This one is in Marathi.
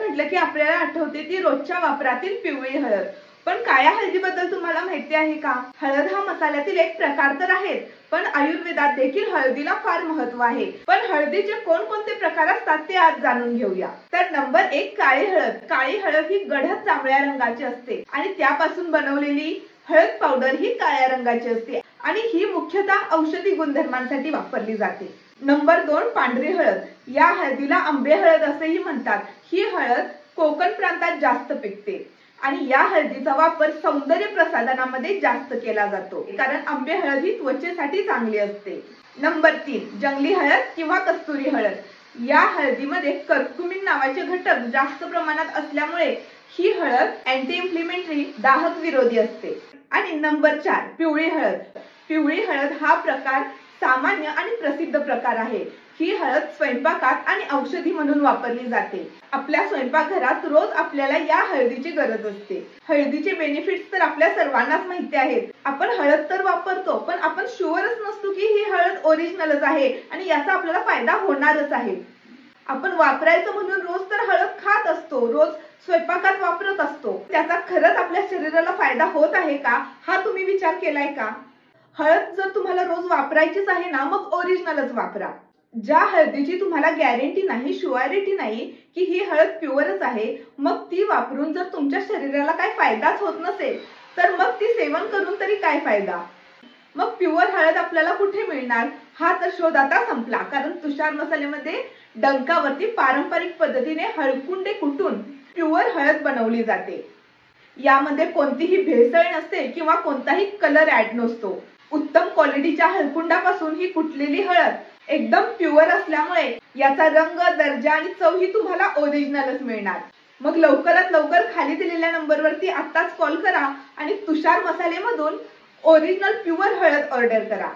म्हटलं की आपल्याला आठवते ती रोजच्या वापरातील पिवळी हळद। पण काळ्या हळदीबद्दल तुम्हाला माहिती आहे का? हळद हा मसाल्यातील एक प्रकार तर आहे, पण आयुर्वेदात देखील हळदीला फार महत्त्व आहे। पण हळदीचे कोणकोणते प्रकार असतात ते आज जाणून घेऊया। तर नंबर 1 काळी हळद। काळी हळद ही गडद जांभळ्या रंगाची असते आणि त्यापासून बनवलेली हळद पावडर ही काळ्या रंगाची असते आणि ही मुख्यतः औषधी गुणधर्मांसाठी वापरली जाते। नंबर 2 पांढरी हळद। या हळदीला आंबे हळद असेही म्हणतात। ही हळद कोकण प्रांतात जास्त पिकते आणि या हळदीचा वापर सौंदर्य प्रसाधनामध्ये जास्त केला जातो, कारण आंबे हळद ही त्वचेसाठी चांगली असते। नंबर 3 जंगली हळद किंवा कस्तुरी हळद। या हळदीमध्ये कर्क्युमिन नावाचे घटक जास्त प्रमाणात असल्यामुळे ही हळद अँटी इन्फ्लेमेटरी दाहक विरोधी असते। आणि नंबर 4 पिवळी हळद। पिवळी हळद हा प्रकार सामान्य आणि प्रसिद्ध प्रकार आहे। ही हळद स्वयंपाकात आणि औषधी म्हणून वापरली जाते। आपल्या स्वयंपाकघरात रोज आपल्याला या हळदीची गरज असते। हळदीचे बेनिफिट्स तर आपल्या सर्वांनाच माहिती आहेत। आपण हळद तर वापरतो, पण आपण शुअरच नसतो की ही हळद ओरिजिनलच आहे आणि याचा आपल्याला फायदा होणारच आहे। आपण वापरायचं म्हणून रोज तर हळद खात असतो, रोज स्वयंपाकात वापरत असतो, त्याचा खरंच आपल्या शरीराला फायदा होत आहे का, हा तुम्ही विचार केलाय का? हळद जर तुम्हाला रोज वापरायचीच आहे ना, मग ओरिजिनलच वापरा। ज्या हळदीची तुम्हाला गॅरंटी नाही, शुअरिटी नाही की ही हळद प्युअरच आहे, मग ती वापरून जर तुमच्या शरीराला काही फायदाच होत नसेल, तर मग ती सेवन करून तरी काय फायदा? मग प्युअर हळद आपल्याला कुठे मिळणार? हा तर शोध आता संपला, कारण तुषार मसाल्यामध्ये डंकावरती पारंपरिक पद्धतीने हळकुंडे कुटून प्युअर हळद बनवली जाते। यामध्ये कोणतीही भेसळ नसते किंवा कोणताही कलर ऍड नसतो। उत्तम क्वालिटीच्या हळकुंडापासून ही कुटलेली हळद एकदम प्युअर असल्यामुळे याचा रंग, दर्जा आणि चव ही तुम्हाला ओरिजिनलच मिळणार। मग लवकरात लवकर खाली दिलेल्या नंबरवरती आताच कॉल करा आणि तुषार मसालेमधून ओरिजिनल प्युअर हळद ऑर्डर करा।